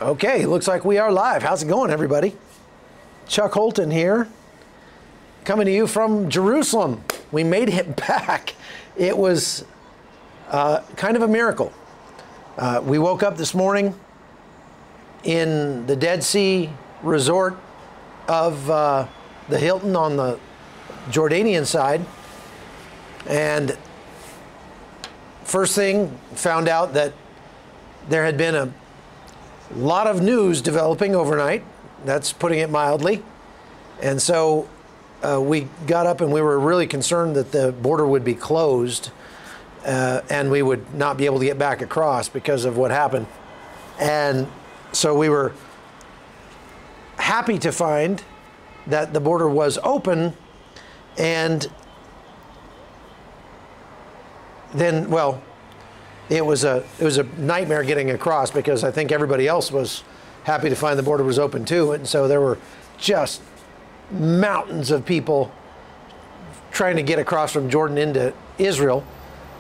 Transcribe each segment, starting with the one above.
Okay, looks like we are live. How's it going, everybody? Chuck Holton here, coming to you from Jerusalem. We made it back. It was kind of a miracle. We woke up this morning in the Dead Sea resort of the Hilton on the Jordanian side, and first thing, found out that there had been a lot of news developing overnight. That's putting it mildly. And so we got up and we were really concerned that the border would be closed and we would not be able to get back across because of what happened. And so we were happy to find that the border was open, and then, well, it was a nightmare getting across because I think everybody else was happy to find the border was open too. And so there were just mountains of people trying to get across from Jordan into Israel.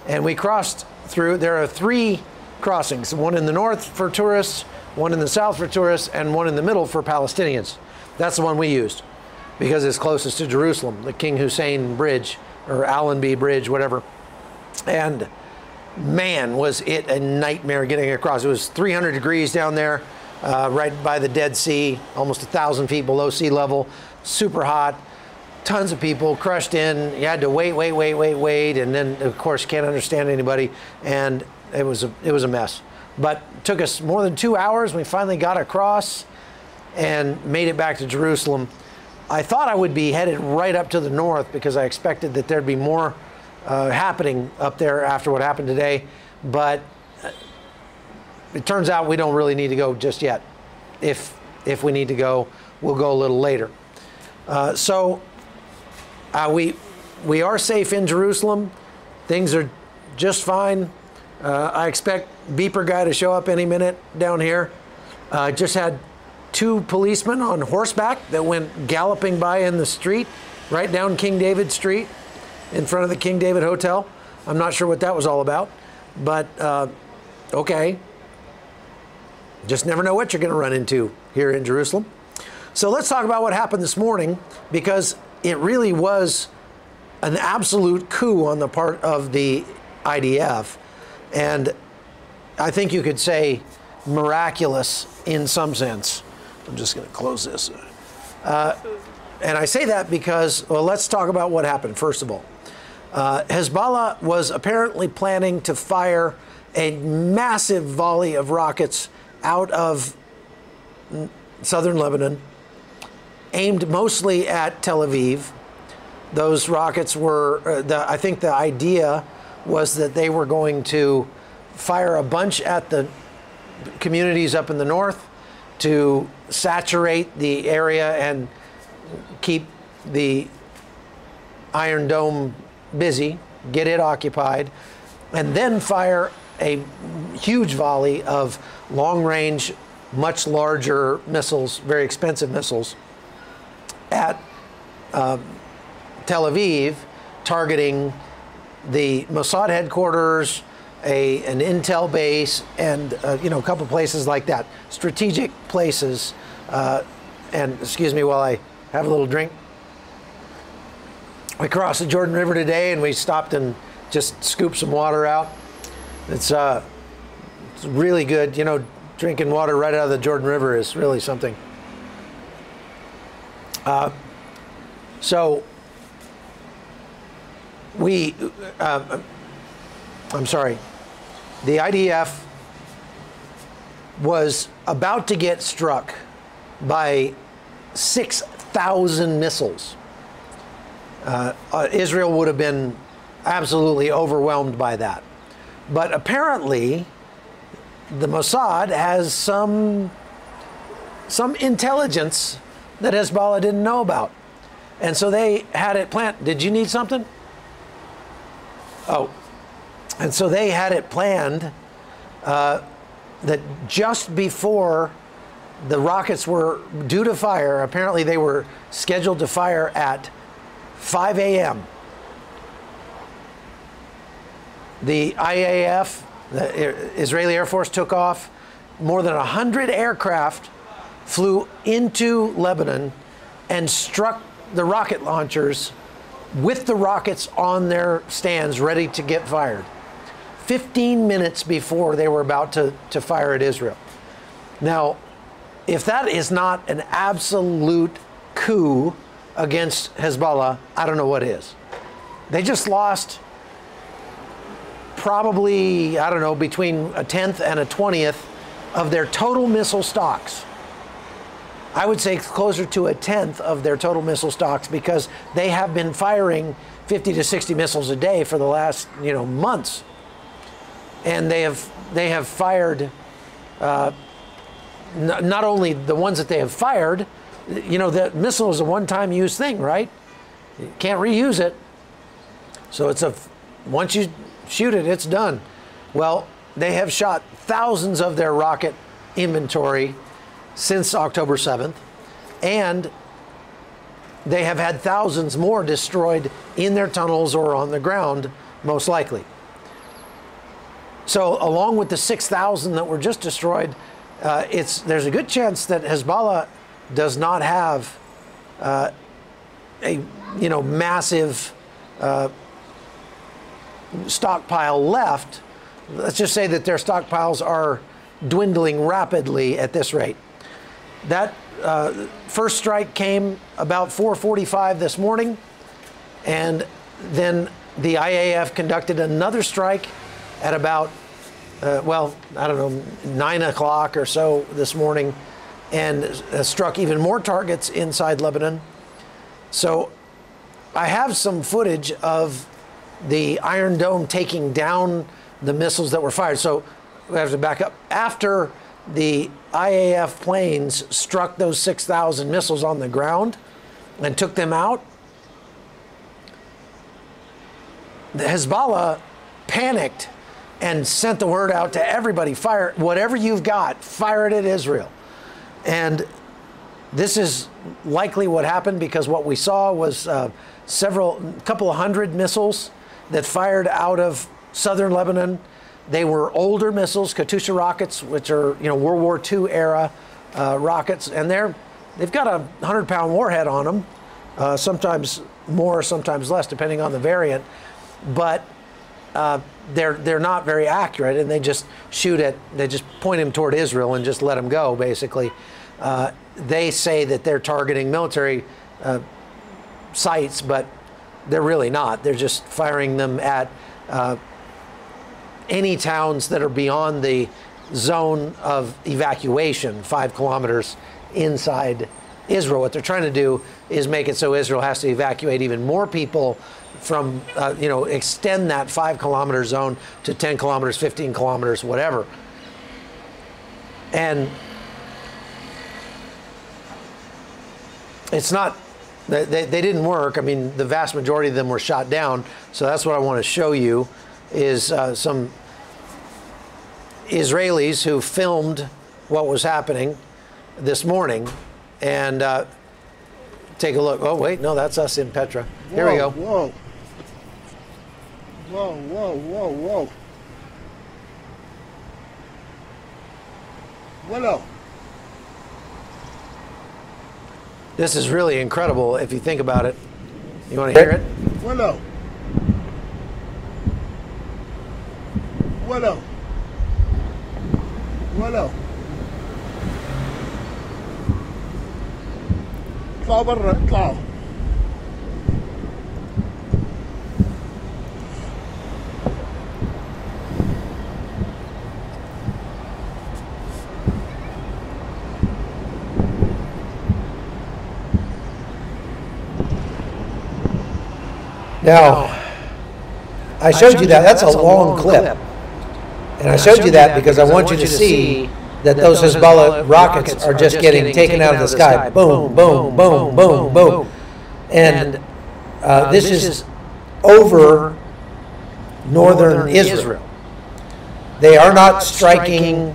And we crossed through. There are 3 crossings, one in the north for tourists, one in the south for tourists, and one in the middle for Palestinians. That's the one we used because it's closest to Jerusalem, the King Hussein Bridge or Allenby Bridge, whatever. And man, was it a nightmare getting across. It was 300 degrees down there, right by the Dead Sea, almost 1,000 feet below sea level, super hot, tons of people crushed in. You had to wait, and then of course you can't understand anybody, and it was a mess. But it took us more than 2 hours. We finally got across and made it back to Jerusalem. I thought I would be headed right up to the north because I expected that there'd be more happening up there after what happened today, but it turns out we don't really need to go just yet. If we need to go, we'll go a little later. We are safe in Jerusalem. Things are just fine. I expect beeper guy to show up any minute down here. Just had 2 policemen on horseback that went galloping by in the street, right down King David Street, in front of the King David Hotel. I'm not sure what that was all about, but okay. Just never know what you're going to run into here in Jerusalem. So let's talk about what happened this morning, because it really was an absolute coup on the part of the IDF, and I think you could say miraculous in some sense. I'm just going to close this. And I say that because, well, let's talk about what happened first of all. Hezbollah was apparently planning to fire a massive volley of rockets out of southern Lebanon, aimed mostly at Tel Aviv. Those rockets were, I think the idea was that they were going to fire a bunch at the communities up in the north to saturate the area and keep the Iron Dome busy, get it occupied, and then fire a huge volley of long-range, much larger missiles, very expensive missiles, at Tel Aviv, targeting the Mossad headquarters, an intel base, and a couple places like that, strategic places. And excuse me while I have a little drink. We crossed the Jordan River today, and we stopped and just scooped some water out. It's really good. You know, drinking water right out of the Jordan River is really something. So I'm sorry, the IDF was about to get struck by 6,000 missiles. Israel would have been absolutely overwhelmed by that. But apparently, the Mossad has some intelligence that Hezbollah didn't know about. And so they had it planned. Did you need something? Oh. And so they had it planned that just before the rockets were due to fire, apparently they were scheduled to fire at 5 a.m. The IAF, the Israeli Air Force, took off more than 100 aircraft flew into Lebanon and struck the rocket launchers with the rockets on their stands ready to get fired 15 minutes before they were about to fire at Israel. Now, if that is not an absolute coup against Hezbollah, I don't know what is. They just lost probably, I don't know, between a 10th and a 20th of their total missile stocks. I would say closer to a 10th of their total missile stocks, because they have been firing 50 to 60 missiles a day for the last, months. And they have fired not only the ones that they have fired, the missile is a one-time use thing, right? You can't reuse it. So once you shoot it, it's done. Well, they have shot thousands of their rocket inventory since October 7th, and they have had thousands more destroyed in their tunnels or on the ground, most likely. So along with the 6,000 that were just destroyed, there's a good chance that Hezbollah does not have a massive stockpile left. Let's just say that their stockpiles are dwindling rapidly at this rate. That first strike came about 4:45 this morning, and then the IAF conducted another strike at about, I don't know, 9 o'clock or so this morning, and struck even more targets inside Lebanon. So I have some footage of the Iron Dome taking down the missiles that were fired. So we have to back up. After the IAF planes struck those 6,000 missiles on the ground and took them out, the Hezbollah panicked and sent the word out to everybody: fire whatever you've got, fire it at Israel. And this is likely what happened, because what we saw was a couple of hundred missiles that fired out of southern Lebanon. They were older missiles, Katyusha rockets, which are World War II era rockets, and they've got a 100-pound warhead on them, sometimes more, sometimes less, depending on the variant. But they're not very accurate, and they just they just point them toward Israel and just let them go, basically. They say that they're targeting military sites, but they're really not. They're just firing them at any towns that are beyond the zone of evacuation, 5 kilometers inside Israel. What they're trying to do is make it so Israel has to evacuate even more people from, extend that 5-kilometer zone to 10 kilometers, 15 kilometers, whatever. And it's not, they didn't work. I mean, the vast majority of them were shot down. So that's what I want to show you, is some Israelis who filmed what was happening this morning. And take a look. Oh, wait, no, that's us in Petra. Here we go. Whoa. Whoa, whoa, whoa, whoa. Hello. This is really incredible if you think about it. You want to hear it? Hello. Hello. Hello. اطلعوا برا اطلعوا. Now, I showed you that. That's a long clip. And I showed you that because I want you to see that those Hezbollah rockets are just getting taken out of the sky. Boom, boom, boom, boom, boom. And this is over northern Israel. They are not striking,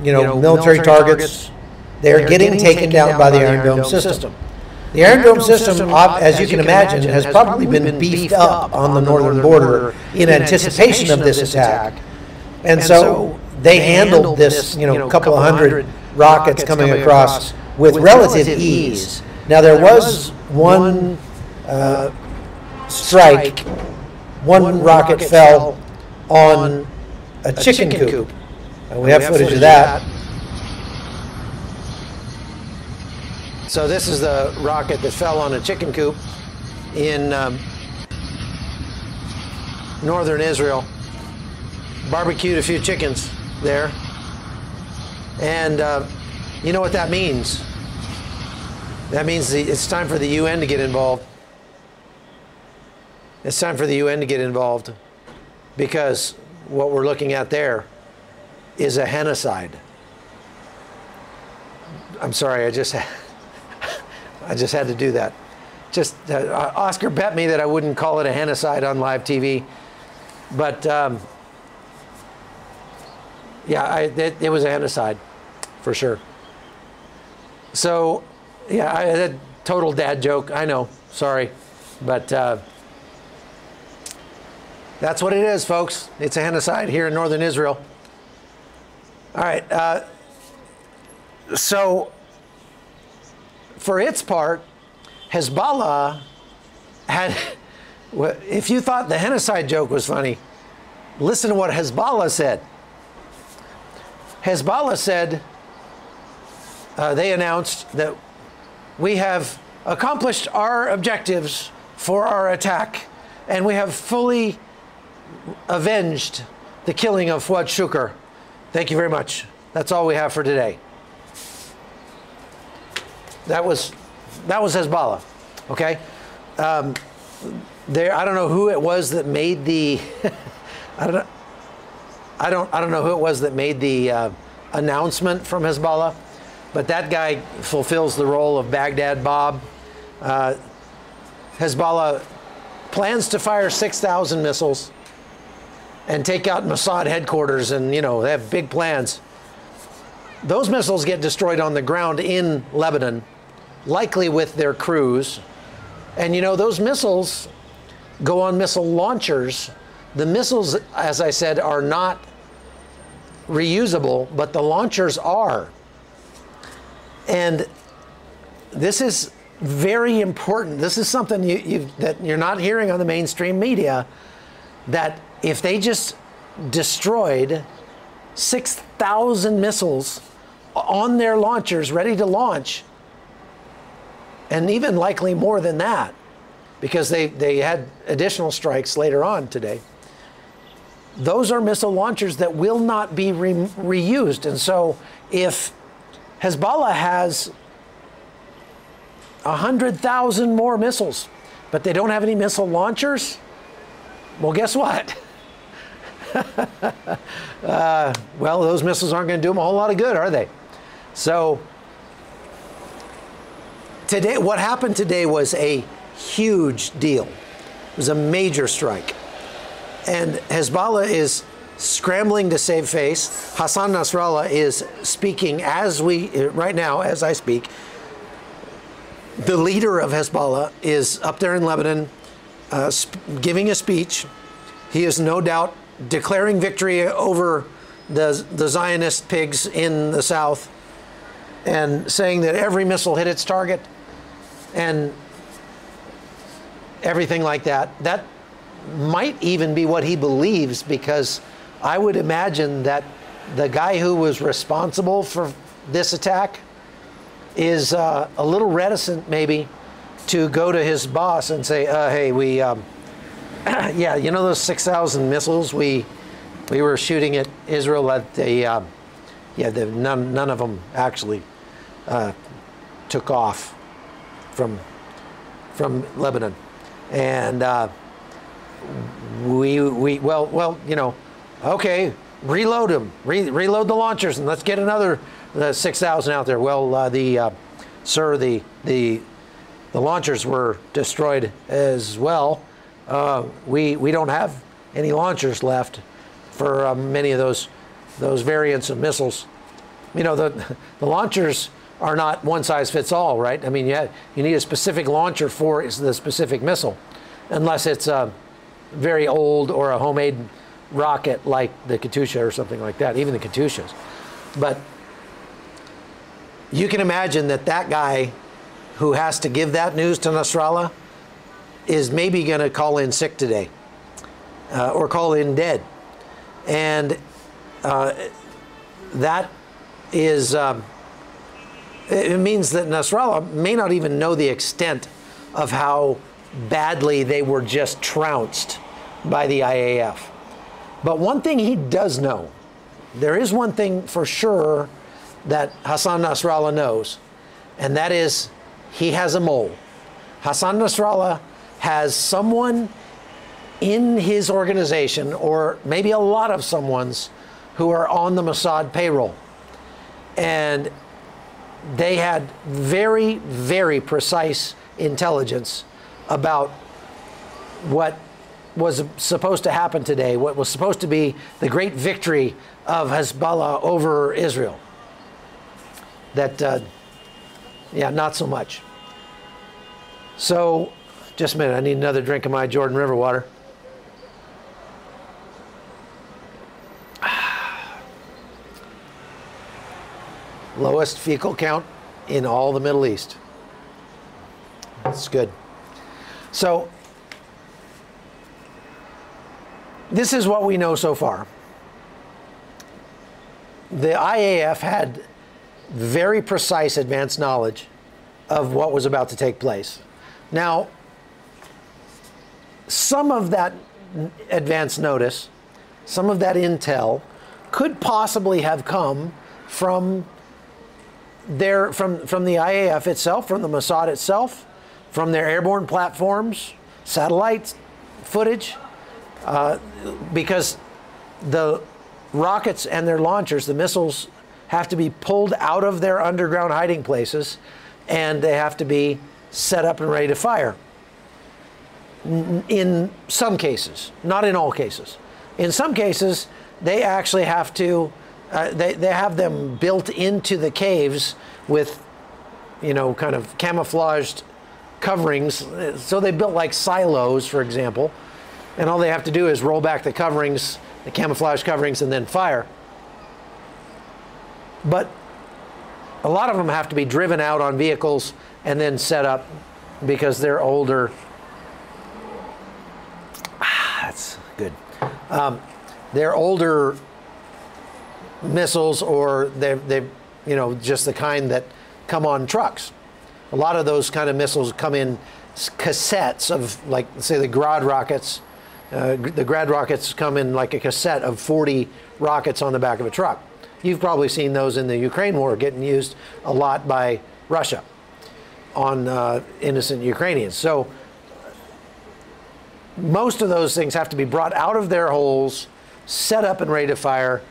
military targets. They are getting taken down by the Iron Dome system. The Iron Dome system, as you can imagine, has probably been beefed up on the northern border in anticipation of this attack. And so they handled this, couple of hundred rockets coming across with relative ease. Now there was one strike, one rocket fell on a chicken coop, and we have footage of that. So this is the rocket that fell on a chicken coop in northern Israel. Barbecued a few chickens there. And you know what that means? That means it's time for the UN to get involved. It's time for the UN to get involved, because what we're looking at there is a genocide. I'm sorry, I just had to do that. Just Oscar bet me that I wouldn't call it a genocide on live TV, but yeah, it was a genocide for sure. So yeah, that total dad joke. I know, sorry, but that's what it is, folks. It's a genocide here in northern Israel. All right. So for its part, Hezbollah had, if you thought the genocide joke was funny, listen to what Hezbollah said. Hezbollah said, they announced that we have accomplished our objectives for our attack, and we have fully avenged the killing of Fuad Shukr. Thank you very much. That's all we have for today. That was Hezbollah, okay? I don't know who it was that made the I don't know who it was that made the announcement from Hezbollah, but that guy fulfills the role of Baghdad Bob. Hezbollah plans to fire 6,000 missiles and take out Mossad headquarters, and they have big plans. Those missiles get destroyed on the ground in Lebanon, likely with their crews. And those missiles go on missile launchers. The missiles, as I said, are not reusable, but the launchers are. And this is very important. This is something that you're not hearing on the mainstream media, that if they just destroyed 6,000 missiles on their launchers ready to launch, and even likely more than that, because they had additional strikes later on today, those are missile launchers that will not be reused. And so if Hezbollah has 100,000 more missiles, but they don't have any missile launchers, well, guess what? Well, those missiles aren't going to do them a whole lot of good, are they? So today, what happened today was a huge deal. It was a major strike. And Hezbollah is scrambling to save face. Hassan Nasrallah is speaking right now, as I speak. The leader of Hezbollah is up there in Lebanon giving a speech. He is no doubt declaring victory over the Zionist pigs in the south, and saying that every missile hit its target and everything like that. That might even be what he believes, because I would imagine that the guy who was responsible for this attack is a little reticent maybe to go to his boss and say, hey, we yeah, those 6,000 missiles we were shooting at Israel, at the none of them actually took off from Lebanon, and okay, reload them, reload the launchers, and let's get another 6,000 out there. Well, sir, the launchers were destroyed as well. We don't have any launchers left for many of those variants of missiles. The launchers are not one size fits all, right? I mean, you need a specific launcher for the specific missile, unless it's very old or a homemade rocket like the Katyusha or something like that, even the Katyushas. But you can imagine that that guy who has to give that news to Nasrallah is maybe going to call in sick today or call in dead. And that is, it means that Nasrallah may not even know the extent of how badly they were just trounced by the IAF. But one thing he does know, there is one thing for sure that Hassan Nasrallah knows, and that is he has a mole. Hassan Nasrallah has someone in his organization, or maybe a lot of someone's, who are on the Mossad payroll. And they had very, very precise intelligence about what was supposed to happen today, what was supposed to be the great victory of Hezbollah over Israel. That, yeah, not so much. So, just a minute, I need another drink of my Jordan River water. Lowest fecal count in all the Middle East. That's good. So, this is what we know so far. The IAF had very precise advanced knowledge of what was about to take place. Now, some of that advance notice, some of that intel could possibly have come from the IAF itself, from the Mossad itself, from their airborne platforms, satellite footage, because the rockets and their launchers, the missiles, have to be pulled out of their underground hiding places, and they have to be set up and ready to fire. In some cases, not in all cases. In some cases, they actually have to, they have them built into the caves with, you know, kind of camouflaged coverings. So they built like silos, for example, and all they have to do is roll back the coverings, the camouflage coverings, and then fire. But a lot of them have to be driven out on vehicles and then set up because they're older. That's good. They're older missiles, or they're you know, just the kind that come on trucks. A lot of those kind of missiles come in cassettes of, like, say, the Grad rockets. The Grad rockets come in like a cassette of 40 rockets on the back of a truck. You've probably seen those in the Ukraine war getting used a lot by Russia on innocent Ukrainians. So most of those things have to be brought out of their holes, set up and ready to fire.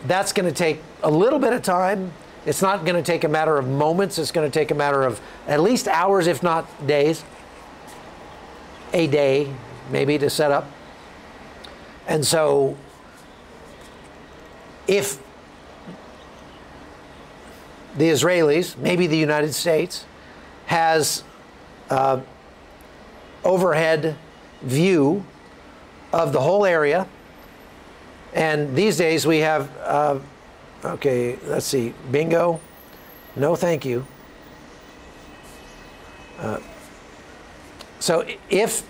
That's going to take a little bit of time. It's not going to take a matter of moments. It's going to take a matter of at least hours, if not days. A day, maybe, to set up. And so if the Israelis, maybe the United States, has overhead view of the whole area, and these days we have, okay, let's see, bingo, no thank you. So if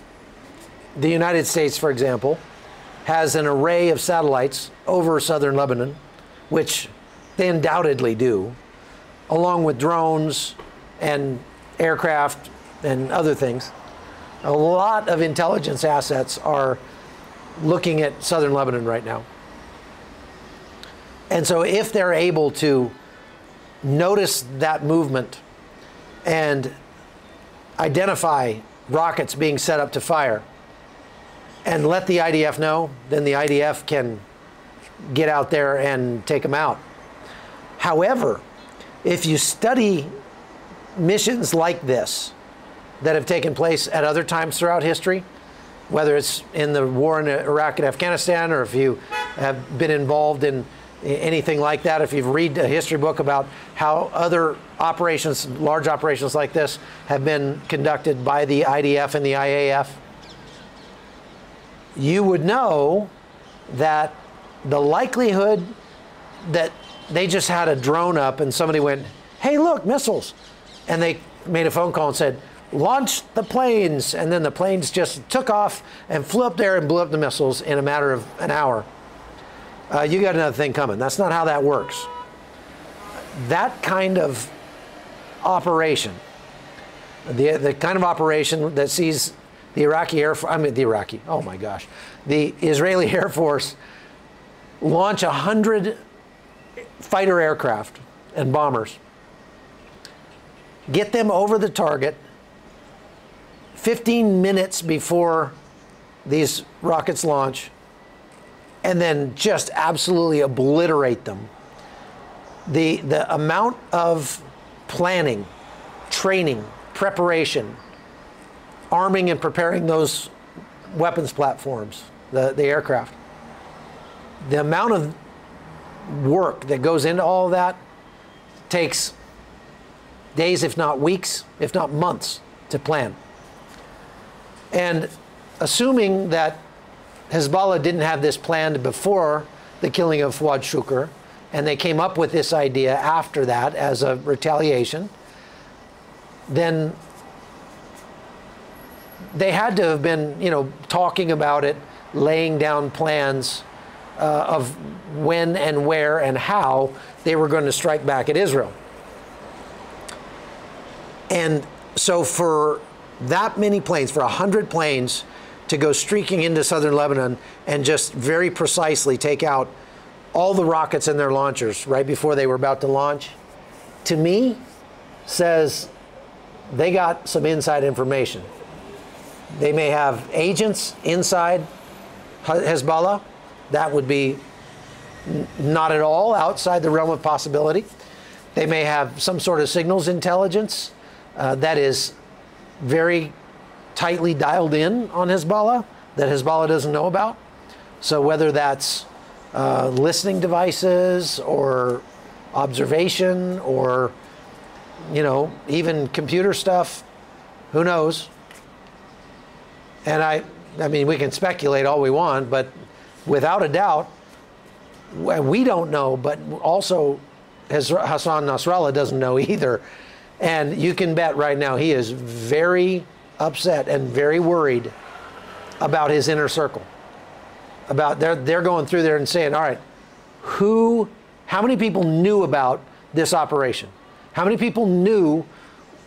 the United States, for example, has an array of satellites over southern Lebanon, which they undoubtedly do, along with drones and aircraft and other things, a lot of intelligence assets are looking at southern Lebanon right now. And so if they're able to notice that movement and identify rockets being set up to fire and let the IDF know, then the IDF can get out there and take them out. However, if you study missions like this that have taken place at other times throughout history, whether it's in the war in Iraq and Afghanistan, or if you have been involved in anything like that, if you've read a history book about how other operations, large operations like this, have been conducted by the IDF and the IAF, you would know that the likelihood that they just had a drone up and somebody went, hey, look, missiles. And they made a phone call and said, launch the planes. And then the planes just took off and flew up there and blew up the missiles in a matter of an hour. You got another thing coming. That's not how that works. That kind of operation, the kind of operation that sees the the Israeli Air Force launch 100 fighter aircraft and bombers, get them over the target 15 minutes before these rockets launch, and then just absolutely obliterate them. The amount of planning, training, preparation, arming and preparing those weapons platforms, the aircraft, the amount of work that goes into all of that takes days, if not weeks, if not months to plan. And assuming that Hezbollah didn't have this planned before the killing of Fuad Shukr, and they came up with this idea after that as a retaliation, then they had to have been, talking about it, laying down plans of when and where and how they were going to strike back at Israel. And so for that many planes, for 100 planes to go streaking into southern Lebanon and just very precisely take out all the rockets in their launchers right before they were about to launch, to me, says they got some inside information. They may have agents inside Hezbollah. That would be not at all outside the realm of possibility. They may have some sort of signals intelligence that is very tightly dialed in on Hezbollah that Hezbollah doesn't know about. So whether that's listening devices or observation or, even computer stuff, who knows? And I mean, we can speculate all we want, but without a doubt, we don't know, but also Hassan Nasrallah doesn't know either. And you can bet right now he is very upset and very worried about his inner circle. About they're going through there and saying, all right, how many people knew about this operation? How many people knew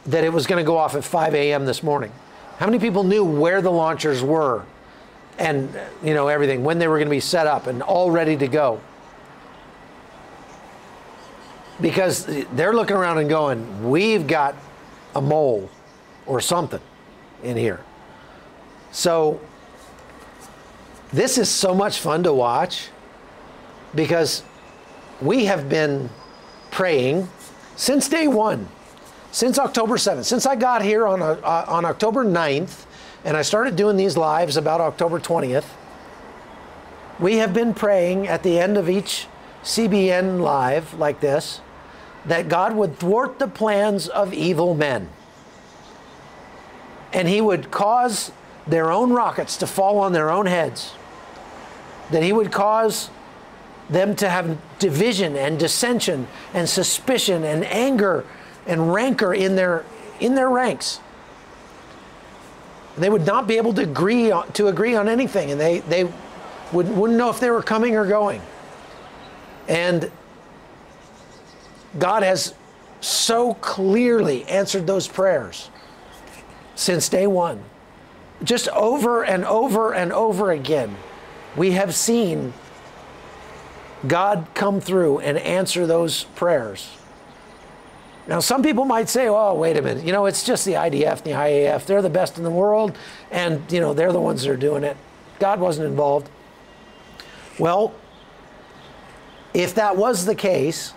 that it was going to go off at 5 a.m. this morning? How many people knew where the launchers were and, everything, when they were going to be set up and all ready to go? Because they're looking around and going, we've got a mole or something in here. So this is so much fun to watch because we have been praying since day one. Since October 7th, since I got here on October 9th, and I started doing these lives about October 20th, we have been praying at the end of each CBN live like this, that God would thwart the plans of evil men. And he would cause their own rockets to fall on their own heads. That he would cause them to have division and dissension and suspicion and anger and rancor in their ranks. They would not be able to agree on anything, and they wouldn't know if they were coming or going. And God has so clearly answered those prayers since day one. Just over and over and over again, we have seen God come through and answer those prayers. Now, some people might say, oh, wait a minute, it's just the IDF and the IAF. They're the best in the world, and, they're the ones that are doing it. God wasn't involved. Well, if that was the case,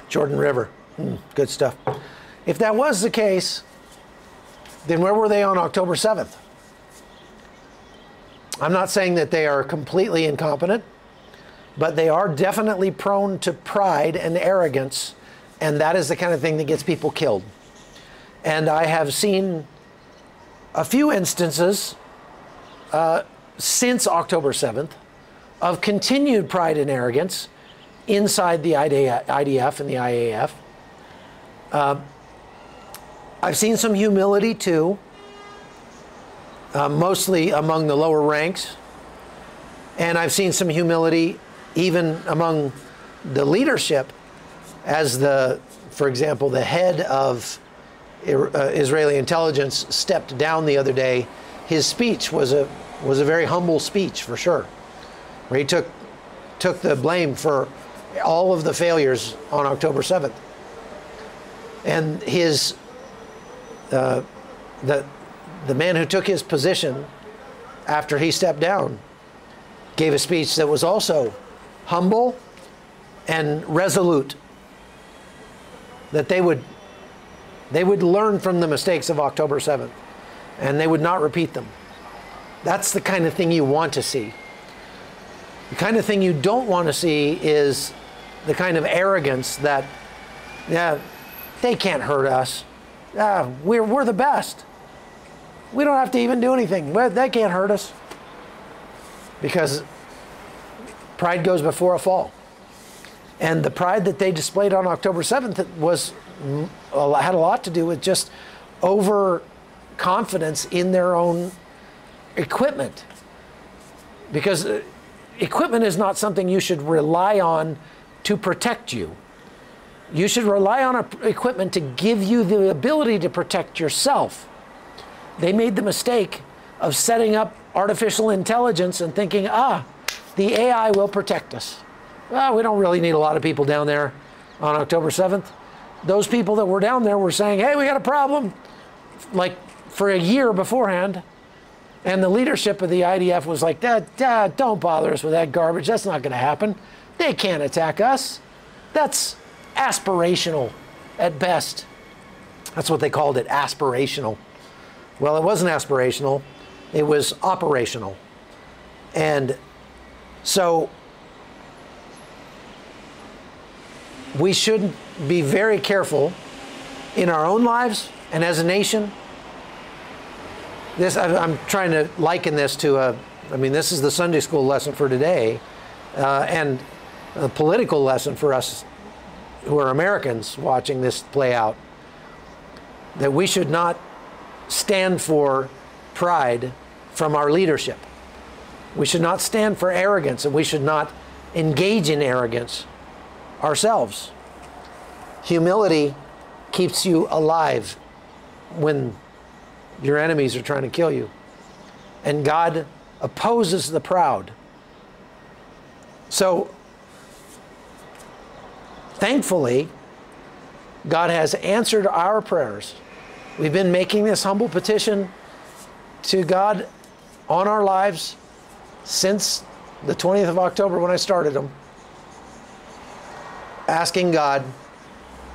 Jordan River, good stuff. If that was the case, then where were they on October 7th? I'm not saying that they are completely incompetent, but they are definitely prone to pride and arrogance, and that is the kind of thing that gets people killed. And I have seen a few instances since October 7th of continued pride and arrogance inside the IDF and the IAF. I've seen some humility too, mostly among the lower ranks. And I've seen some humility even among the leadership as for example, the head of Israeli intelligence stepped down the other day. His speech was a very humble speech for sure, where he took the blame for all of the failures on October 7th. And the man who took his position after he stepped down gave a speech that was also humble and resolute, that they would learn from the mistakes of October 7th and they would not repeat them. That's the kind of thing you want to see. The kind of thing you don't want to see is the kind of arrogance that, yeah, they can't hurt us. We're the best. We don't have to even do anything. They can't hurt us. Because pride goes before a fall. And the pride that they displayed on October 7th had a lot to do with just overconfidence in their own equipment. Because equipment is not something you should rely on to protect you. You should rely on equipment to give you the ability to protect yourself. They made the mistake of setting up artificial intelligence and thinking, the AI will protect us. Well, we don't really need a lot of people down there on October 7th. Those people that were down there were saying, hey, we got a problem, like for a year beforehand. And the leadership of the IDF was like, don't bother us with that garbage. That's not going to happen. They can't attack us. That's aspirational at best. That's what they called it, aspirational. Well, it wasn't aspirational. It was operational. And so we should be very careful in our own lives and as a nation. I'm trying to liken this to this is the Sunday school lesson for today, and a political lesson for us who are Americans watching this play out, that we should not stand for pride from our leadership. We should not stand for arrogance, and we should not engage in arrogance ourselves. Humility keeps you alive when your enemies are trying to kill you. And God opposes the proud. So, thankfully, God has answered our prayers. We've been making this humble petition to God on our lives since the 20th of October when I started them, asking God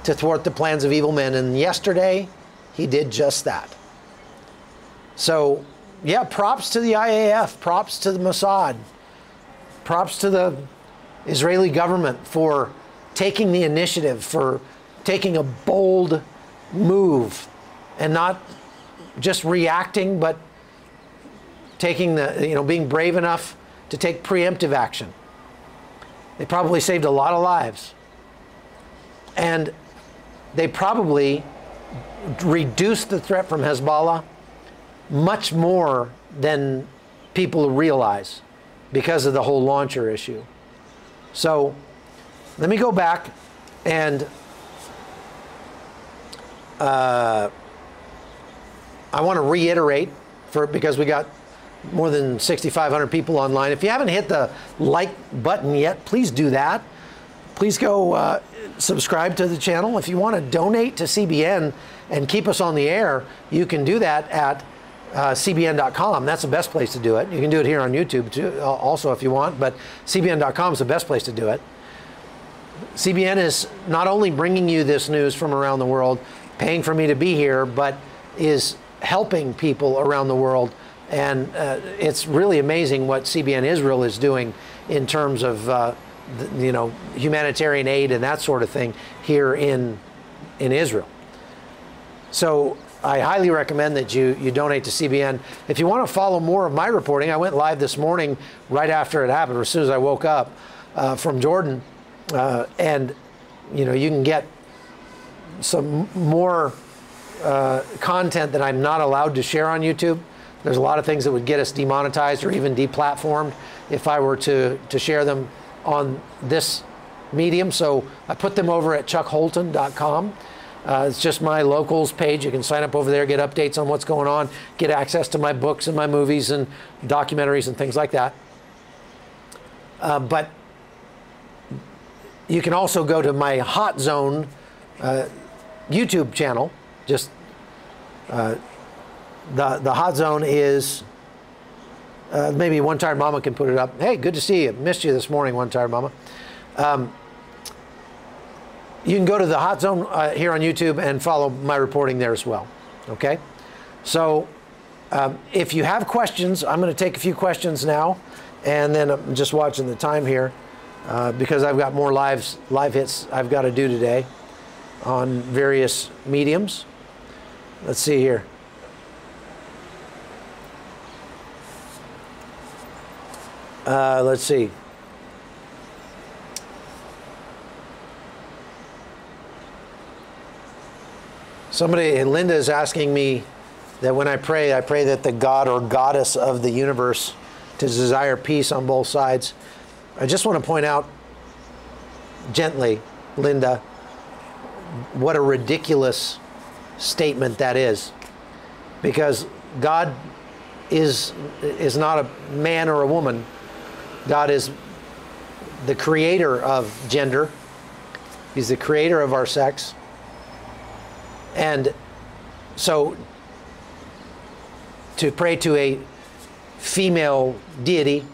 to thwart the plans of evil men. And yesterday, He did just that. So, yeah, props to the IAF, props to the Mossad, props to the Israeli government for taking the initiative, for taking a bold move and not just reacting, but taking being brave enough to take preemptive action. They probably saved a lot of lives. And they probably reduced the threat from Hezbollah much more than people realize because of the whole launcher issue. So let me go back and I want to reiterate, because we got more than 6,500 people online. If you haven't hit the like button yet, please do that. Please go subscribe to the channel. If you want to donate to CBN and keep us on the air, you can do that at CBN.com. That's the best place to do it. You can do it here on YouTube too, also if you want, but CBN.com is the best place to do it. CBN is not only bringing you this news from around the world, paying for me to be here, but is helping people around the world. And it's really amazing what CBN Israel is doing in terms of humanitarian aid and that sort of thing here in Israel. So I highly recommend that you donate to CBN. If you want to follow more of my reporting, I went live this morning right after it happened, or as soon as I woke up from Jordan, and you can get some more content that I'm not allowed to share on YouTube. There's a lot of things that would get us demonetized or even deplatformed if I were to share them on this medium. So I put them over at chuckholton.com. It's just my locals page. You can sign up over there, get updates on what's going on, get access to my books and my movies and documentaries and things like that. But you can also go to my Hot Zone YouTube channel. Just the Hot Zone is maybe One Tired Mama can put it up. Hey, good to see you. Missed you this morning, One Tired Mama. You can go to the Hot Zone here on YouTube and follow my reporting there as well. Okay? So if you have questions, I'm going to take a few questions now, and then I'm just watching the time here because I've got more live hits I've got to do today on various mediums. Let's see here. Let's see. Linda is asking me that when I pray that the God or goddess of the universe to desire peace on both sides. I just want to point out gently, Linda, what a ridiculous statement that is. Because God is not a man or a woman. God is the creator of gender. He's the creator of our sex. And so to pray to a female deity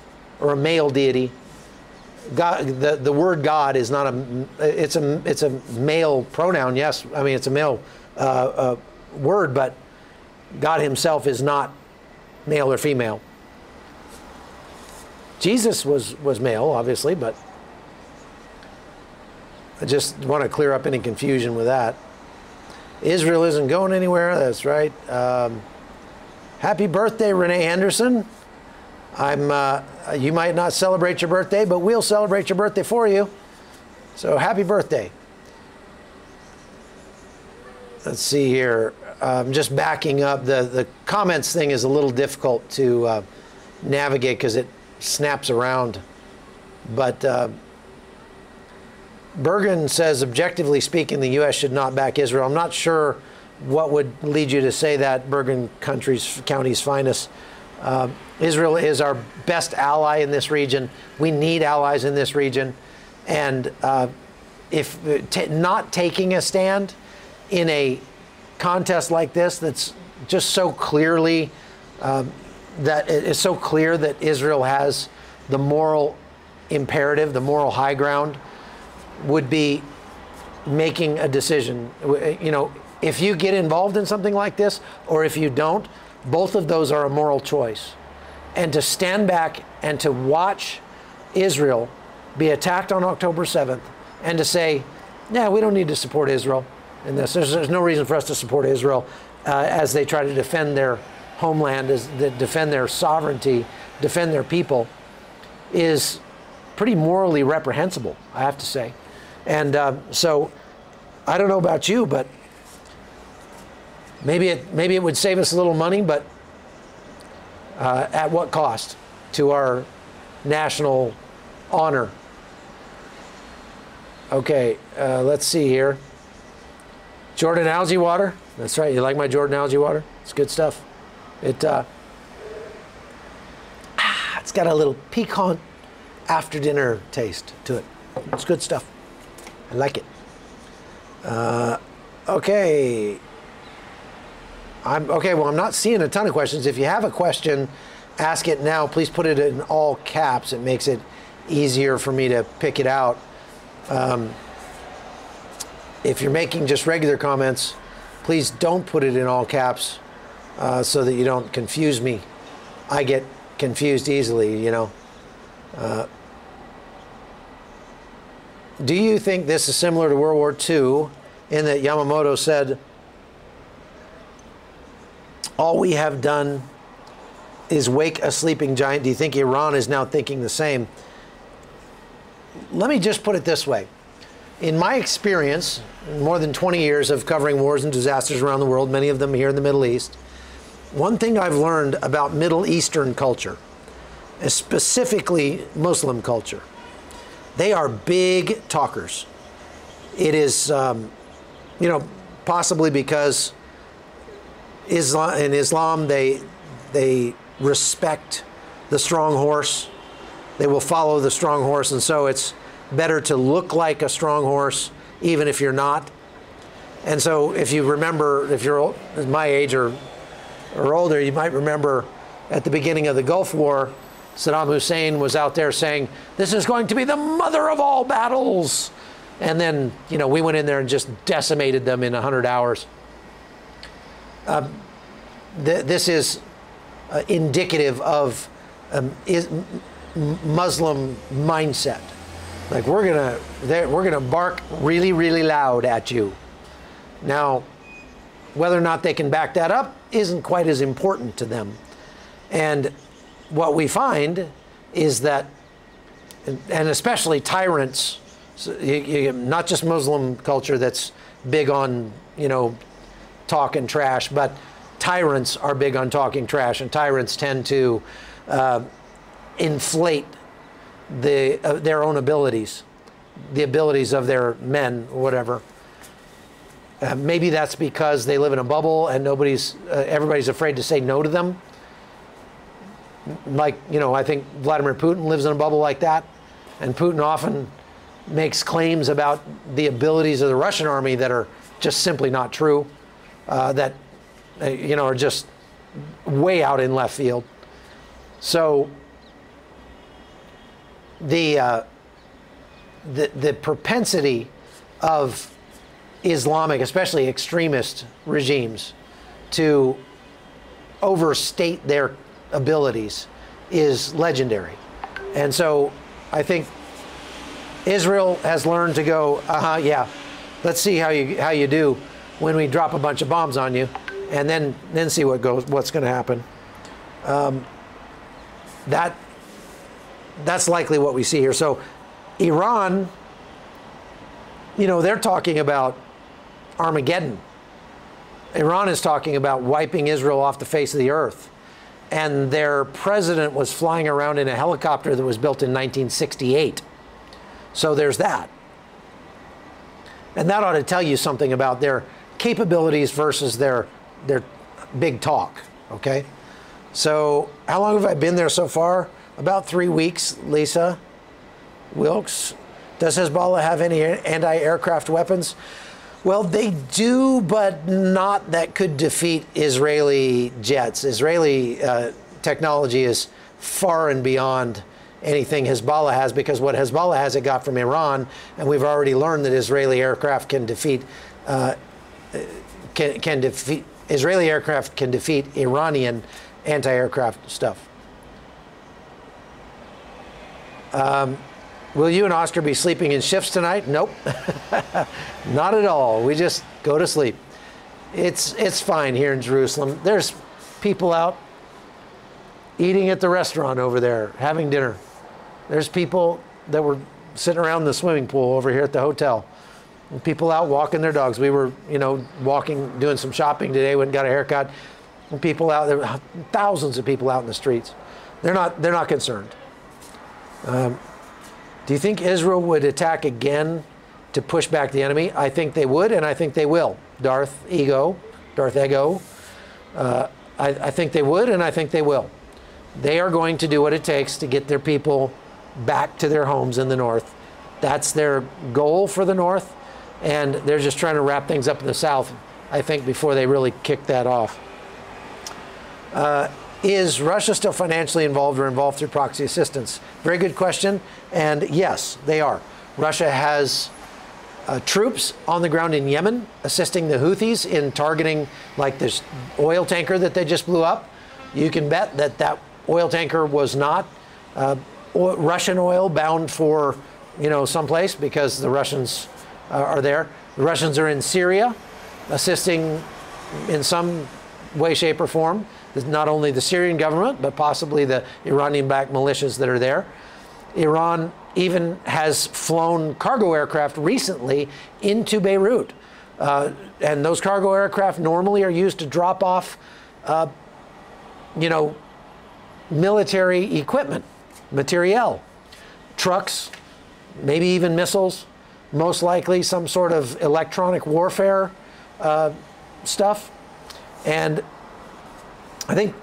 or a male deity, God, the word God is not it's a male pronoun. Yes, I mean it's a male word, but God himself is not male or female. Jesus was male, obviously, but I just want to clear up any confusion with that. Israel isn't going anywhere. That's right. Happy birthday, Renee Henderson. You might not celebrate your birthday, but we'll celebrate your birthday for you. So happy birthday. Let's see here. I'm just backing up. The comments thing is a little difficult to navigate because it snaps around. But Bergen says, objectively speaking, the U.S. should not back Israel. I'm not sure what would lead you to say that, Bergen County's finest. Israel is our best ally in this region. We need allies in this region. And if not taking a stand in a contest like this that's just so clearly, that it is so clear that Israel has the moral imperative, the moral high ground, would be making a decision. You know, if you get involved in something like this, or if you don't, both of those are a moral choice. And to stand back and to watch Israel be attacked on October 7th and to say, yeah, we don't need to support Israel in this. There's no reason for us to support Israel as they try to defend their homeland, as they defend their sovereignty, defend their people, is pretty morally reprehensible, I have to say. And so I don't know about you, but maybe it would save us a little money, but at what cost to our national honor? Okay, let's see here. Jordan algae water. That's right. You like my Jordan algae water? It's good stuff. It's got a little piquant after dinner taste to it. It's good stuff. I like it. Okay. Well, I'm not seeing a ton of questions. If you have a question, ask it now. Please put it in all caps. It makes it easier for me to pick it out. If you're making just regular comments, please don't put it in all caps so that you don't confuse me. I get confused easily, you know. Do you think this is similar to World War II in that Yamamoto said all we have done is wake a sleeping giant? Do you think Iran is now thinking the same? Let me just put it this way. In my experience, more than 20 years of covering wars and disasters around the world, many of them here in the Middle East, one thing I've learned about Middle Eastern culture, specifically Muslim culture, they are big talkers. It is, possibly because in Islam, they respect the strong horse. They will follow the strong horse, and so it's better to look like a strong horse, even if you're not. And so if you remember, if you're my age or older, you might remember at the beginning of the Gulf War, Saddam Hussein was out there saying, "This is going to be the mother of all battles." And then, we went in there and just decimated them in 100 hours. This is indicative of Muslim mindset. Like, we're gonna bark really, really loud at you. Now, whether or not they can back that up isn't quite as important to them. And what we find is that, and especially tyrants, not just Muslim culture that's big on, talking trash, but tyrants are big on talking trash, and tyrants tend to inflate their own abilities, the abilities of their men, whatever. Maybe that's because they live in a bubble and everybody's afraid to say no to them. Like, I think Vladimir Putin lives in a bubble like that, and Putin often makes claims about the abilities of the Russian army that are just simply not true, that are just way out in left field. So the propensity of Islamic, especially extremist regimes, to overstate their abilities is legendary. And so I think Israel has learned to go, yeah, let's see how you do when we drop a bunch of bombs on you, and then see what's going to happen. That's likely what we see here. So Iran, they're talking about Armageddon. Iran is talking about wiping Israel off the face of the earth. And their president was flying around in a helicopter that was built in 1968. So there's that. And that ought to tell you something about their capabilities versus their big talk, okay? So how long have I been there so far? About 3 weeks, Lisa Wilkes. Does Hezbollah have any anti-aircraft weapons? Well, they do, but not that could defeat Israeli jets. Israeli technology is far and beyond anything Hezbollah has, because what Hezbollah has, it got from Iran, and we've already learned that Israeli aircraft can defeat Israeli aircraft can defeat Iranian anti-aircraft stuff. Will you and Oscar be sleeping in shifts tonight? Nope. Not at all. We just go to sleep. It's fine here in Jerusalem. There's people out eating at the restaurant over there, having dinner. There's people that were sitting around the swimming pool over here at the hotel. And people out walking their dogs. We were, walking, doing some shopping today, went and got a haircut. And people out there, thousands of people out in the streets. They're not concerned. Do you think Israel would attack again to push back the enemy? I think they would, and I think they will. Darth Ego. I think they would, and I think they will. They are going to do what it takes to get their people back to their homes in the north. That's their goal for the north, and they're just trying to wrap things up in the south, I think, before they really kick that off. Is Russia still financially involved or involved through proxy assistance? Very good question. And yes, they are. Russia has troops on the ground in Yemen assisting the Houthis in targeting, like, this oil tanker that they just blew up. You can bet that that oil tanker was not Russian oil bound for, someplace, because the Russians are there. The Russians are in Syria assisting in some way, shape, or form. Not only the Syrian government, but possibly the Iranian-backed militias that are there. Iran even has flown cargo aircraft recently into Beirut. And those cargo aircraft normally are used to drop off, military equipment, materiel, trucks, maybe even missiles, most likely some sort of electronic warfare stuff. And I think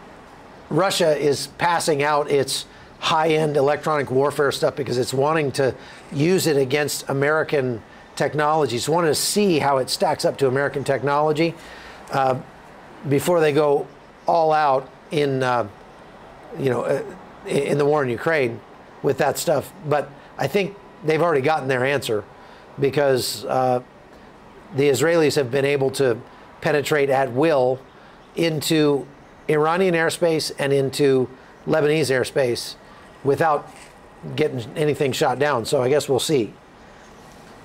Russia is passing out its high-end electronic warfare stuff because it's wanting to use it against American technology. It's wanting to see how it stacks up to American technology before they go all out in, in the war in Ukraine with that stuff. But I think they've already gotten their answer because the Israelis have been able to penetrate at will into Iranian airspace and into Lebanese airspace without getting anything shot down. So I guess we'll see.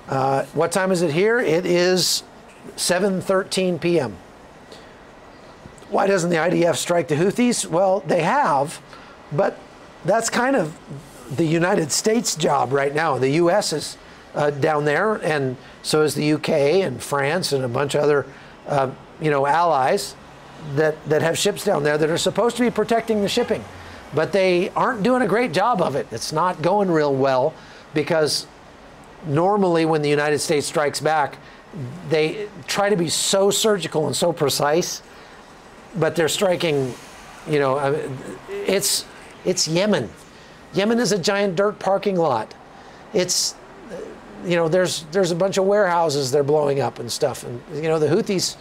What time is it here? It is 7:13 p.m. Why doesn't the IDF strike the Houthis? Well, they have, but that's kind of the United States job right now. The U.S. is down there, and so is the UK and France and a bunch of other, allies that have ships down there that are supposed to be protecting the shipping. But they aren't doing a great job of it. It's not going real well because normally when the United States strikes back, they try to be so surgical and so precise, but they're striking, it's Yemen. Yemen is a giant dirt parking lot. It's, there's a bunch of warehouses they're blowing up and stuff. And, the Houthis,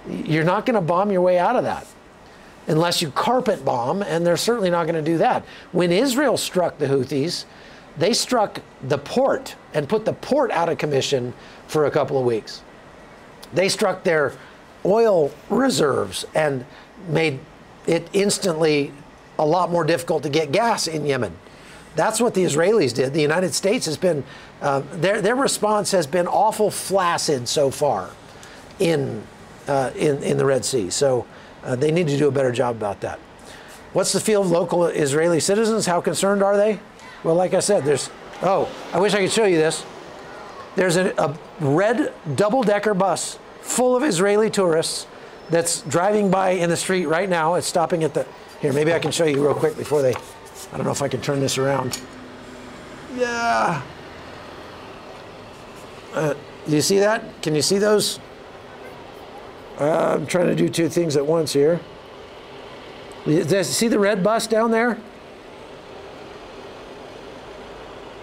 you're not going to bomb your way out of that unless you carpet bomb, and they're certainly not going to do that. When Israel struck the Houthis, they struck the port and put the port out of commission for a couple of weeks. They struck their oil reserves and made it instantly a lot more difficult to get gas in Yemen. That's what the Israelis did. The United States has been, their response has been awful flaccid so far in the Red Sea. So they need to do a better job about that. What's the feel of local Israeli citizens? How concerned are they? Well, like I said, I wish I could show you this. There's a red double-decker bus full of Israeli tourists that's driving by in the street right now. It's stopping at here, maybe I can show you real quick before I don't know if I can turn this around. Yeah. Do you see that? Can you see those? I'm trying to do two things at once here. See the red bus down there?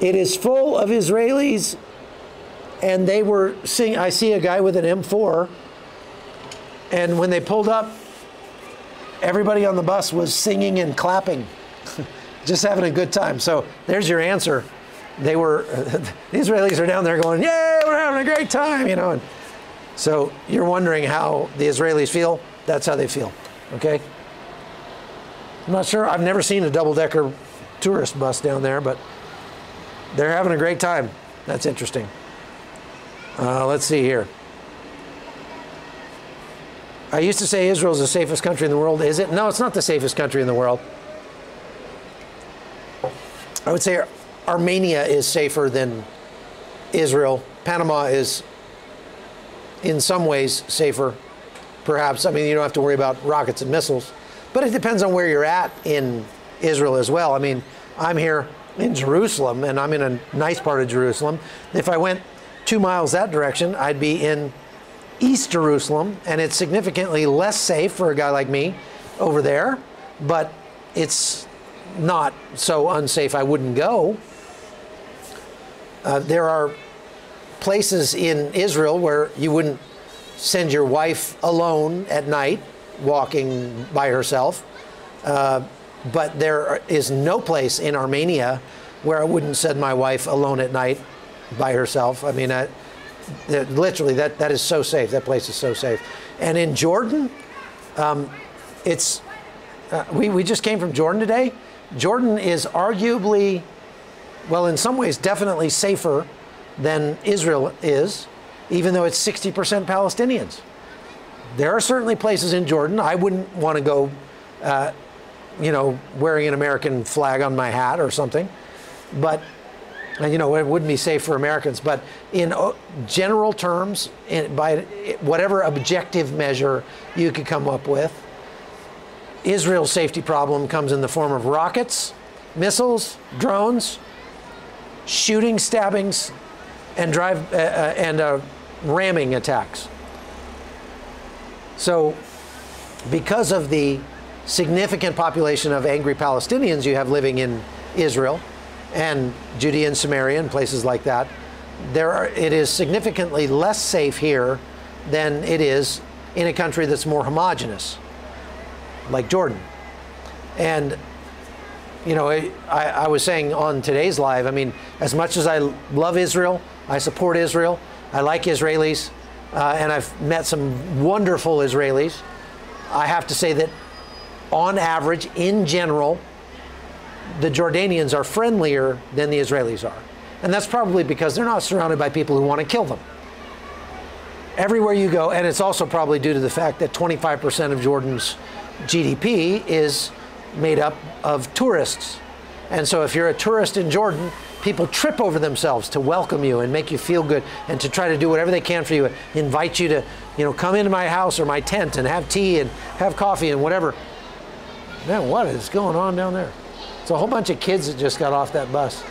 It is full of Israelis, and they were singing. I see a guy with an M4, and when they pulled up, everybody on the bus was singing and clapping, just having a good time. So there's your answer. The Israelis are down there going, "Yay, we're having a great time," And so you're wondering how the Israelis feel. That's how they feel. Okay. I'm not sure. I've never seen a double-decker tourist bus down there, but they're having a great time. That's interesting. Let's see here. I used to say Israel is the safest country in the world. Is it? No, it's not the safest country in the world. I would say Armenia is safer than Israel. Panama is in some ways safer, perhaps. I mean, you don't have to worry about rockets and missiles. But it depends on where you're at in Israel as well. I mean, I'm here in Jerusalem, and I'm in a nice part of Jerusalem. If I went 2 miles that direction, I'd be in East Jerusalem, and it's significantly less safe for a guy like me over there, but it's not so unsafe I wouldn't go. There are places in Israel where you wouldn't send your wife alone at night walking by herself. But there is no place in Armenia where I wouldn't send my wife alone at night by herself. I mean, literally, that is so safe. That place is so safe. And in Jordan, we just came from Jordan today. Jordan is arguably, well, in some ways, definitely safer than Israel is, even though it's 60% Palestinians. there are certainly places in Jordan I wouldn't want to go, wearing an American flag on my hat or something. But, it wouldn't be safe for Americans. But in general terms, by whatever objective measure you could come up with, Israel's safety problem comes in the form of rockets, missiles, drones, shooting, stabbings, and ramming attacks. So, because of the significant population of angry Palestinians you have living in Israel and Judea and Samaria and places like that, it is significantly less safe here than it is in a country that's more homogenous, like Jordan. And I was saying on today's live, I mean, as much as I love Israel, I support Israel, I like Israelis, and I've met some wonderful Israelis, I have to say that on average, in general, the Jordanians are friendlier than the Israelis are. And that's probably because they're not surrounded by people who want to kill them. Everywhere you go, and it's also probably due to the fact that 25% of Jordan's GDP is made up of tourists. And so if you're a tourist in Jordan, people trip over themselves to welcome you and make you feel good and to try to do whatever they can for you, invite you to, come into my house or my tent and have tea and have coffee and whatever. Man, what is going on down there? It's a whole bunch of kids that just got off that bus.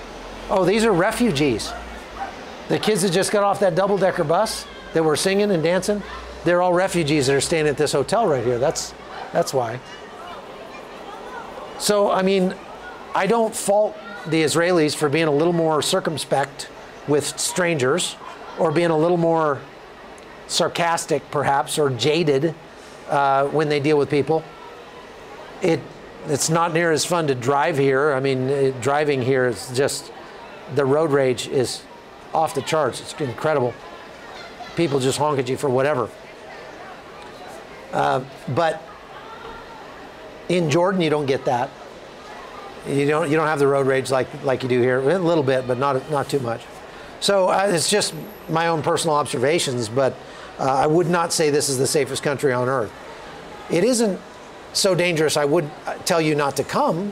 Oh, these are refugees. The kids that just got off that double-decker bus that were singing and dancing, they're all refugees that are staying at this hotel right here. That's why. So, I mean, I don't fault the Israelis for being a little more circumspect with strangers or being a little more sarcastic, perhaps, or jaded when they deal with people. It's not near as fun to drive here. I mean, driving here is just, the road rage is off the charts. It's incredible. People just honk at you for whatever. But in Jordan, you don't get that. You don't have the road rage like you do here. A little bit, but not too much. So it's just my own personal observations, but I would not say this is the safest country on earth. It isn't so dangerous. I would tell you not to come.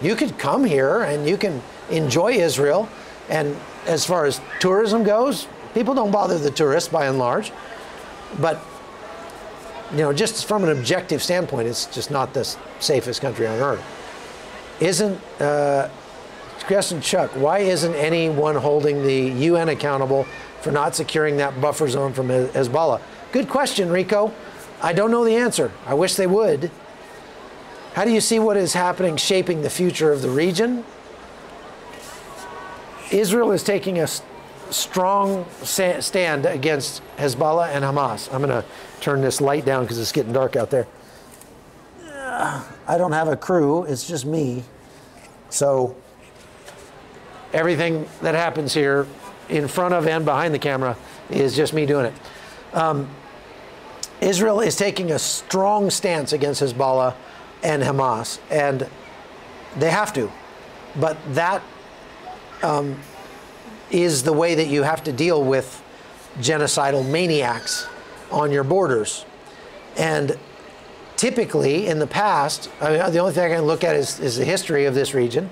You could come here and you can enjoy Israel. And as far as tourism goes, people don't bother the tourists by and large. But just from an objective standpoint, it's just not the safest country on earth. Chuck, why isn't anyone holding the UN accountable for not securing that buffer zone from Hezbollah? Good question, Rico. I don't know the answer. I wish they would. How do you see what is happening shaping the future of the region? Israel is taking a strong stand against Hezbollah and Hamas. I'm going to turn this light down because it's getting dark out there. I don't have a crew. It's just me. So everything that happens here in front of and behind the camera is just me doing it. Israel is taking a strong stance against Hezbollah and Hamas, and they have to. But that is the way that you have to deal with genocidal maniacs on your borders. And typically, in the past, the only thing I can look at is the history of this region.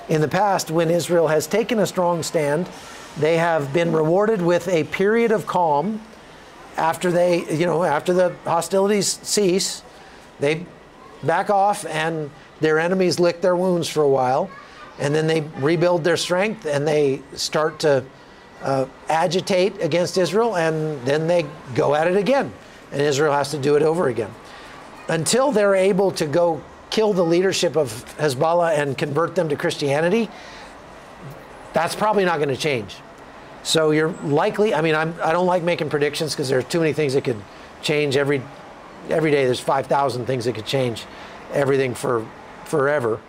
In the past, when Israel has taken a strong stand, they have been rewarded with a period of calm after after the hostilities cease. They back off and their enemies lick their wounds for a while, and then they rebuild their strength and they start to agitate against Israel, and then they go at it again, and Israel has to do it over again. Until they're able to go kill the leadership of Hezbollah and convert them to Christianity, that's probably not going to change. So you're likely, I don't like making predictions because there's too many things that could change every day. There's 5,000 things that could change everything for forever.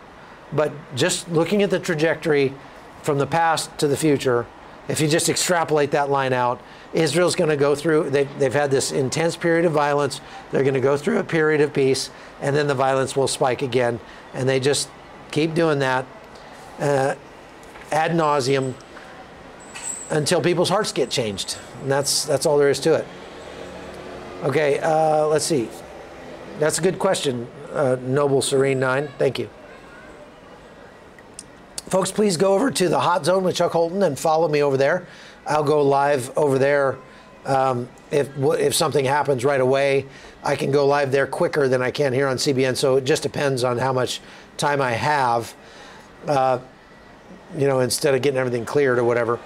But just looking at the trajectory from the past to the future, if you just extrapolate that line out, Israel's going to go through, they've had this intense period of violence, they're going to go through a period of peace, and then the violence will spike again. And they just keep doing that ad nauseum until people's hearts get changed. And that's all there is to it. Okay, let's see. That's a good question, Noble Serene 9. Thank you. Folks, please go over to the Hot Zone with Chuck Holton and follow me over there. I'll go live over there. If something happens right away, I can go live there quicker than I can here on CBN. So it just depends on how much time I have, you know, instead of getting everything cleared or whatever.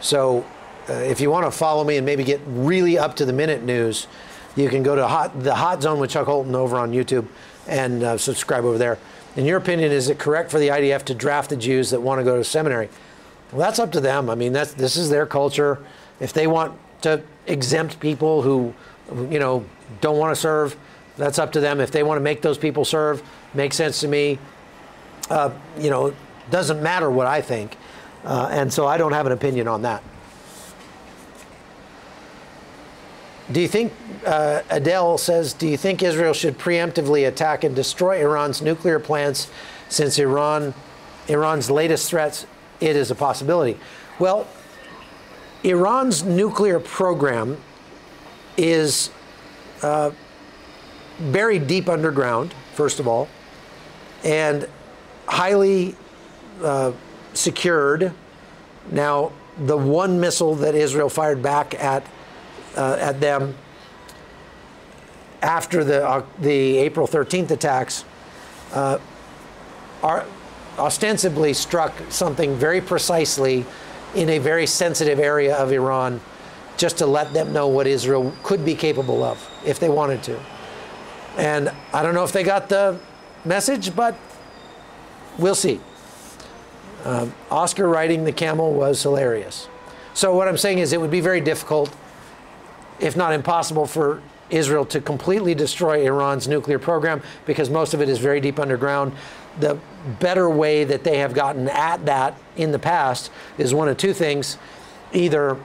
So if you want to follow me and maybe get really up to the minute news, you can go to the Hot Zone with Chuck Holton over on YouTube and subscribe over there. In your opinion, is it correct for the IDF to draft the Jews that want to go to seminary? Well, that's up to them. I mean, this is their culture. If they want to exempt people who, you know, don't want to serve, that's up to them. If they want to make those people serve, makes sense to me. You know, it doesn't matter what I think. And so I don't have an opinion on that. Do you think, Adele says, do you think Israel should preemptively attack and destroy Iran's nuclear plants since Iran's latest threats, it is a possibility? Well, Iran's nuclear program is buried deep underground, first of all, and highly secured. Now, the one missile that Israel fired back at them after the April 13th attacks ostensibly struck something very precisely in a very sensitive area of Iran, just to let them know what Israel could be capable of if they wanted to. And I don't know if they got the message, but we'll see. Oscar riding the camel was hilarious. So what I'm saying is it would be very difficult, if not impossible, for Israel to completely destroy Iran's nuclear program, because most of it is very deep underground. The better way that they have gotten at that in the past is one of two things: either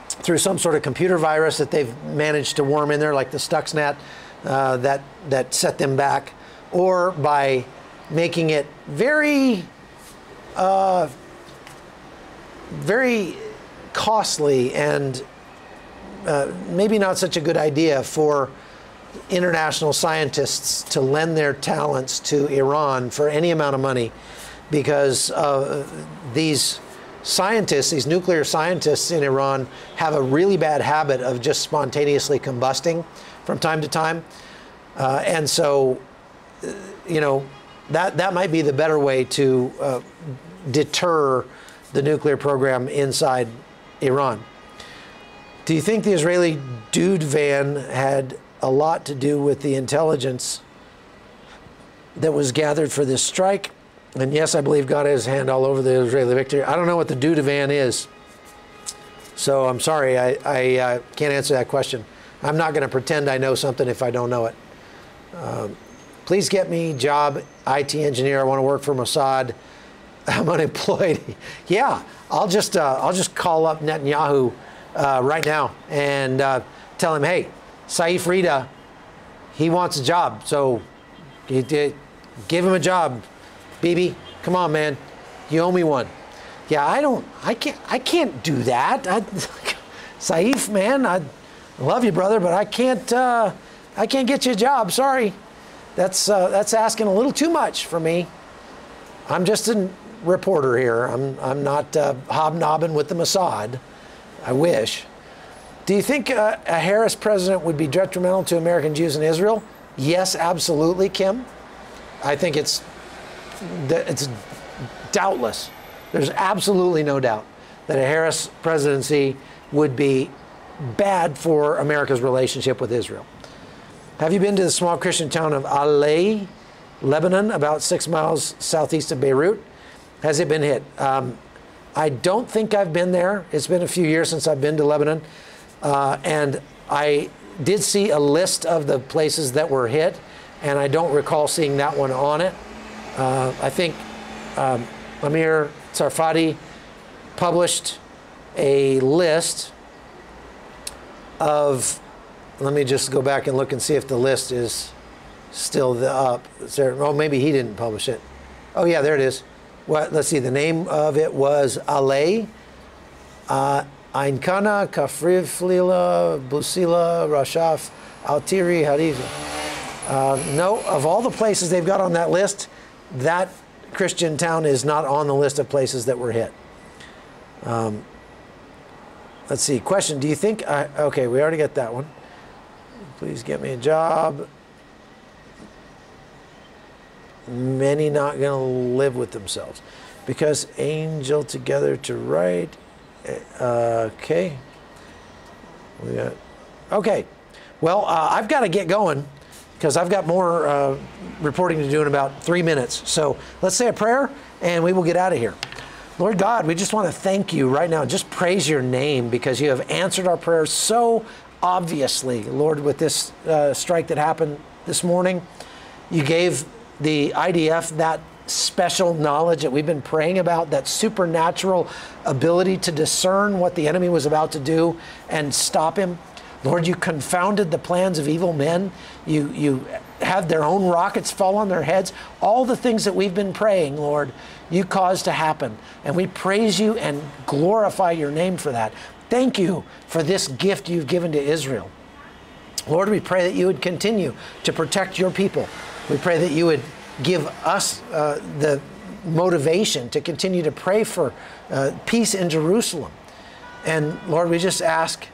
through some sort of computer virus that they've managed to worm in there, like the Stuxnet that set them back, or by making it very, very costly and maybe not such a good idea for international scientists to lend their talents to Iran for any amount of money, because these scientists, these nuclear scientists in Iran, have a really bad habit of just spontaneously combusting from time to time. And so, you know, that might be the better way to deter the nuclear program inside Iran. Do you think the Israeli dude van had a lot to do with the intelligence that was gathered for this strike? And yes, I believe God has his hand all over the Israeli victory. I don't know what the dude van is, so I'm sorry, I can't answer that question. I'm not going to pretend I know something if I don't know it. Please get me job, IT engineer. I want to work for Mossad. I'm unemployed. Yeah, I'll just call up Netanyahu right now and tell him, hey, Saif Rida, he wants a job, so give him a job. Bibi, come on, man, you owe me one. Yeah, I can't do that. Saif, man, I love you, brother, but I can't get you a job. Sorry, that's asking a little too much for me. I'm just a reporter here. I'm not hobnobbing with the Mossad. I wish. Do you think a Harris president would be detrimental to American Jews in Israel? Yes, absolutely, Kim. I think it's doubtless. There's absolutely no doubt that a Harris presidency would be bad for America's relationship with Israel. Have you been to the small Christian town of Alei, Lebanon, about 6 miles southeast of Beirut? Has it been hit? I don't think I've been there. It's been a few years since I've been to Lebanon. And I did see a list of the places that were hit, and I don't recall seeing that one on it. I think Amir Tsarfati published a list of, let me just go back and look and see if the list is still up. Oh, maybe he didn't publish it. Oh yeah, there it is. Well, let's see, the name of it was Alei, Ainkana, Kafriv, Flila, Busila, Rashaf, Altiri Hariza. No, of all the places they've got on that list, that Christian town is not on the list of places that were hit. Let's see. Question, do you think... okay, we already got that one. Please get me a job. Many not going to live with themselves. Because angel together to write. Okay. We got... Okay. Well, I've got to get going because I've got more reporting to do in about 3 minutes. So let's say a prayer and we will get out of here. Lord God, we just want to thank you right now. Just praise your name because you have answered our prayers so obviously, Lord, with this strike that happened this morning. You gave the IDF that special knowledge that we've been praying about, that supernatural ability to discern what the enemy was about to do and stop him. Lord, you confounded the plans of evil men. You had their own rockets fall on their heads. All the things that we've been praying, Lord, you caused to happen. And we praise you and glorify your name for that. Thank you for this gift you've given to Israel. Lord, we pray that you would continue to protect your people. We pray that you would give us the motivation to continue to pray for peace in Jerusalem. And Lord, we just ask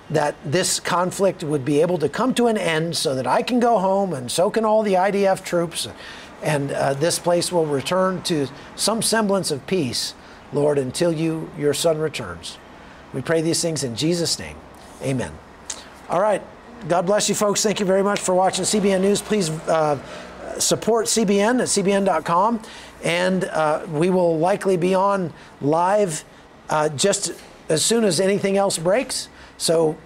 that this conflict would be able to come to an end so that I can go home and so can all the IDF troops, and this place will return to some semblance of peace, Lord, until your Son returns. We pray these things in Jesus' name. Amen. All right. God bless you, folks. Thank you very much for watching CBN News. Please support CBN at cbn.com, and we will likely be on live just as soon as anything else breaks. So